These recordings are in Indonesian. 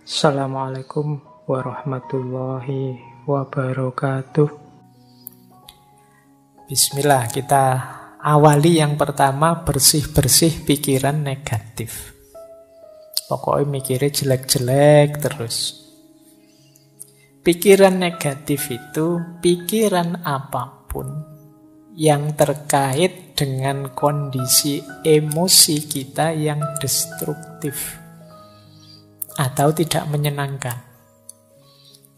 Assalamualaikum warahmatullahi wabarakatuh. Bismillah, kita awali yang pertama bersih-bersih pikiran negatif. Pokoknya mikirnya jelek-jelek terus. Pikiran negatif itu pikiran apapun yang terkait dengan kondisi emosi kita yang destruktif atau tidak menyenangkan.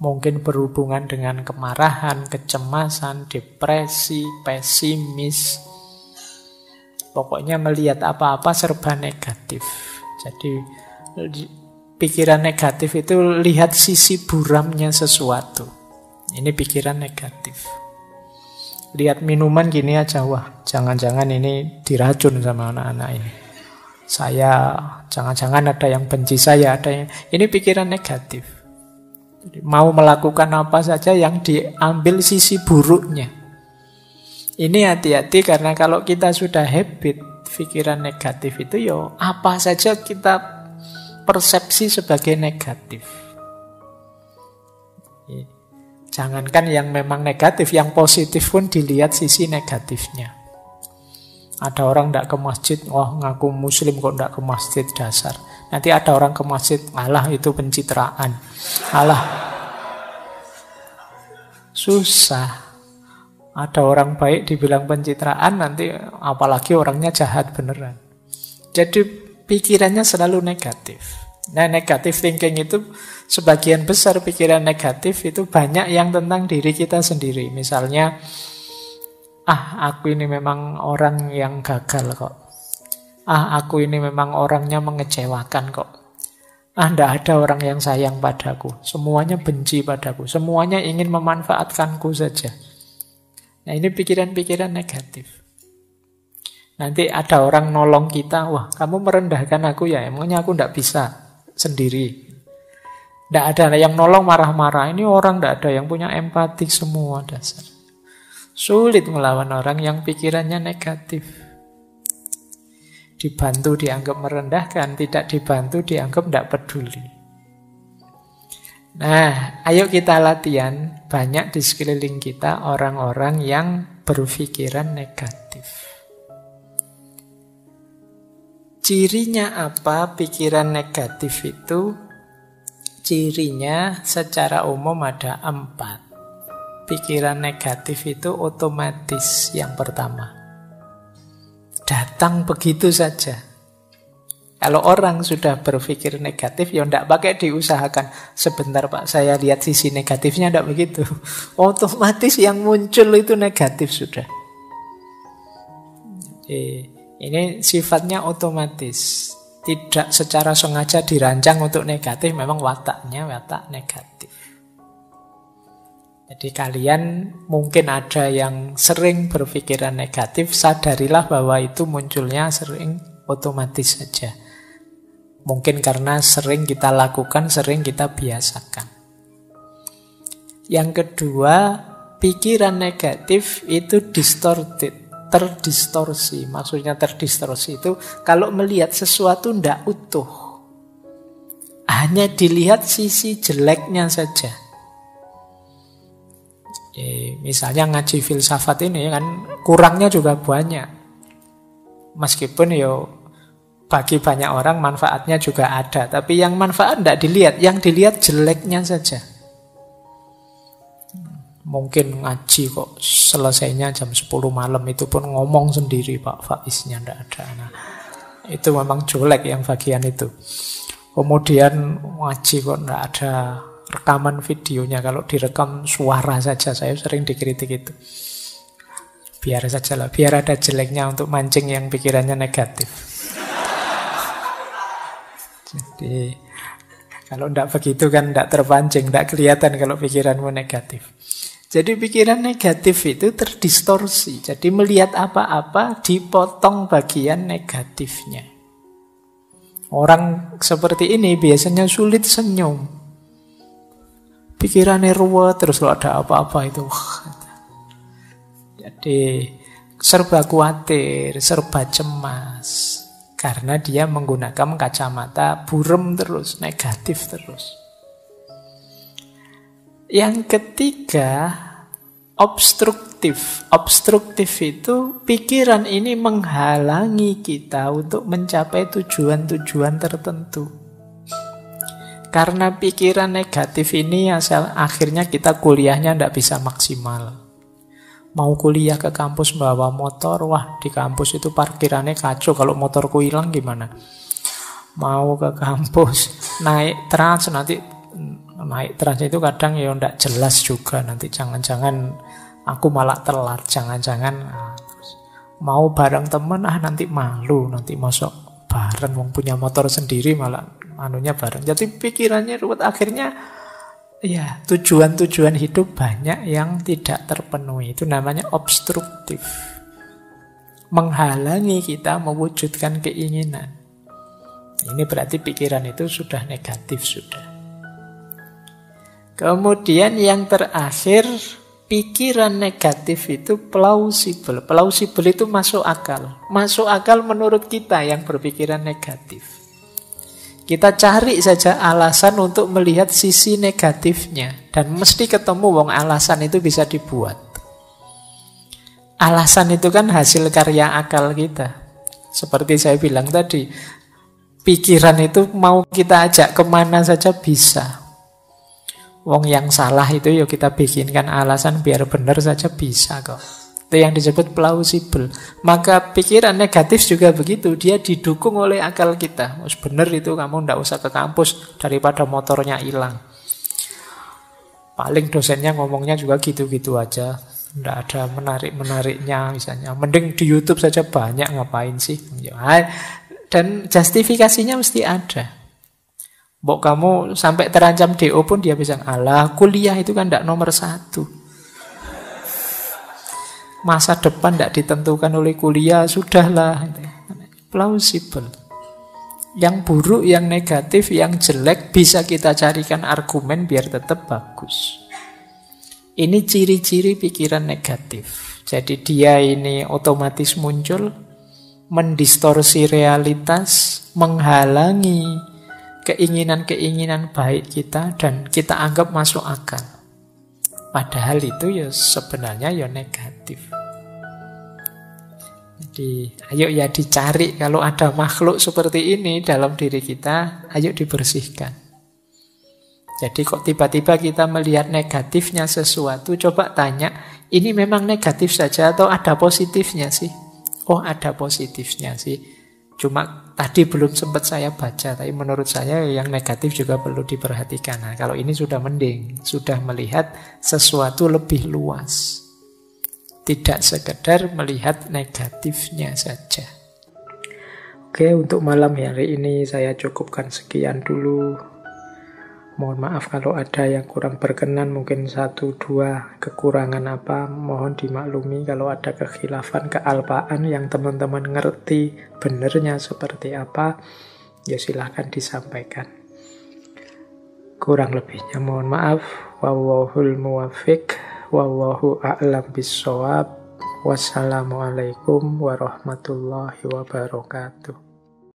Mungkin berhubungan dengan kemarahan, kecemasan, depresi, pesimis. Pokoknya melihat apa-apa serba negatif. Jadi pikiran negatif itu lihat sisi buramnya sesuatu. Ini pikiran negatif. Lihat minuman gini aja, wah jangan-jangan ini diracun sama anak-anak ini. Saya, jangan-jangan ada yang benci saya, ada yang... Ini pikiran negatif. Jadi, mau melakukan apa saja yang diambil sisi buruknya. Ini hati-hati karena kalau kita sudah habit pikiran negatif itu, ya apa saja kita persepsi sebagai negatif. Jangankan yang memang negatif, yang positif pun dilihat sisi negatifnya. Ada orang tidak ke masjid, wah ngaku muslim kok tidak ke masjid, dasar. Nanti ada orang ke masjid, alah itu pencitraan. Alah, susah. Ada orang baik dibilang pencitraan, nanti apalagi orangnya jahat beneran. Jadi pikirannya selalu negatif. Nah, negative thinking itu sebagian besar pikiran negatif itu banyak yang tentang diri kita sendiri. Misalnya, aku ini memang orang yang gagal kok. Aku ini memang orangnya mengecewakan kok. Nggak ada orang yang sayang padaku. Semuanya benci padaku. Semuanya ingin memanfaatkanku saja. Nah, ini pikiran-pikiran negatif. Nanti ada orang nolong kita, wah kamu merendahkan aku ya, emangnya aku nggak bisa sendiri. Nggak ada yang nolong marah-marah. Ini orang nggak ada yang punya empati, semua dasar. Sulit melawan orang yang pikirannya negatif. Dibantu dianggap merendahkan, tidak dibantu dianggap tidak peduli. Nah, ayo kita latihan. Banyak di sekeliling kita orang-orang yang berpikiran negatif. Cirinya apa pikiran negatif itu? Cirinya secara umum ada 4. Pikiran negatif itu otomatis yang pertama. Datang begitu saja. Kalau orang sudah berpikir negatif, ya tidak pakai diusahakan. Sebentar Pak, saya lihat sisi negatifnya, tidak begitu. Otomatis yang muncul itu negatif sudah. Ini sifatnya otomatis. Tidak secara sengaja dirancang untuk negatif, memang wataknya watak negatif. Jadi kalian mungkin ada yang sering berpikiran negatif, sadarilah bahwa itu munculnya sering otomatis saja. Mungkin karena sering kita lakukan, sering kita biasakan. Yang kedua, pikiran negatif itu distorted, terdistorsi. Maksudnya terdistorsi itu kalau melihat sesuatu tidak utuh. Hanya dilihat sisi jeleknya saja. Misalnya ngaji filsafat ini kan kurangnya juga banyak. Meskipun bagi banyak orang manfaatnya juga ada, tapi yang manfaat tidak dilihat, yang dilihat jeleknya saja. Mungkin ngaji kok selesainya jam 10 malam, itu pun ngomong sendiri Pak Faiznya tidak ada. Nah, itu memang jelek yang bagian itu. Kemudian ngaji kok tidak ada rekaman videonya, kalau direkam suara saja, saya sering dikritik itu. Biar saja lah, biar ada jeleknya untuk mancing yang pikirannya negatif. Jadi kalau tidak begitu kan tidak terpancing, tidak kelihatan kalau pikiranmu negatif. Jadi pikiran negatif itu terdistorsi. Jadi melihat apa-apa dipotong bagian negatifnya. Orang seperti ini biasanya sulit senyum. Pikirannya ruwet, terus kalau ada apa-apa itu. Jadi serba khawatir, serba cemas. Karena dia menggunakan kacamata burem terus, negatif terus. Yang ketiga, obstruktif. Obstruktif itu pikiran ini menghalangi kita untuk mencapai tujuan-tujuan tertentu. Karena pikiran negatif ini akhirnya kita kuliahnya tidak bisa maksimal. Mau kuliah ke kampus bawa motor, wah di kampus itu parkirannya kacau, kalau motorku hilang gimana? Mau ke kampus naik trans, nanti naik trans itu kadang ya tidak jelas juga, nanti jangan-jangan aku malah telat, jangan-jangan mau bareng temen, nanti malu, nanti masuk bareng, wong punya motor sendiri malah anunya bareng. Jadi pikirannya ruwet, akhirnya ya tujuan-tujuan hidup banyak yang tidak terpenuhi. Itu namanya obstruktif, menghalangi kita mewujudkan keinginan. Ini berarti pikiran itu sudah negatif sudah. Kemudian yang terakhir, pikiran negatif itu plausible. Plausible itu masuk akal. Masuk akal menurut kita yang berpikiran negatif. Kita cari saja alasan untuk melihat sisi negatifnya. Dan mesti ketemu wong alasan itu bisa dibuat. Alasan itu kan hasil karya akal kita. Seperti saya bilang tadi, pikiran itu mau kita ajak kemana saja bisa. Wong yang salah itu ya kita bikinkan alasan biar benar saja bisa kok. Itu yang disebut plausible. Maka pikiran negatif juga begitu. Dia didukung oleh akal kita. Mas benar itu, kamu ndak usah ke kampus daripada motornya hilang. Paling dosennya ngomongnya juga gitu-gitu aja. Ndak ada menarik-menariknya misalnya. Mending di YouTube saja banyak, ngapain sih? Dan justifikasinya mesti ada. Mbok kamu sampai terancam DO pun dia bisa, alah kuliah itu kan tidak nomor 1. Masa depan tidak ditentukan oleh kuliah, sudahlah. Plausible. Yang buruk, yang negatif, yang jelek bisa kita carikan argumen biar tetap bagus. Ini ciri-ciri pikiran negatif. Jadi dia ini otomatis muncul, mendistorsi realitas, menghalangi keinginan-keinginan baik kita, dan kita anggap masuk akal. Padahal itu ya sebenarnya ya negatif. Jadi ayo ya dicari, kalau ada makhluk seperti ini dalam diri kita, ayo dibersihkan. Jadi kok tiba-tiba kita melihat negatifnya sesuatu, coba tanya, ini memang negatif saja atau ada positifnya sih? Oh ada positifnya sih. Cuma tadi belum sempat saya baca, tapi menurut saya yang negatif juga perlu diperhatikan. Nah, kalau ini sudah mending, sudah melihat sesuatu lebih luas. Tidak sekedar melihat negatifnya saja. Oke, untuk malam hari ini saya cukupkan sekian dulu. Mohon maaf kalau ada yang kurang berkenan, mungkin 1-2 kekurangan apa, mohon dimaklumi. Kalau ada kekhilafan, kealpaan yang teman-teman ngerti benernya seperti apa, ya silahkan disampaikan. Kurang lebihnya mohon maaf. Wallahul muwaffiq, wallahu a'lam bissawab. Wassalamualaikum warahmatullahi wabarakatuh.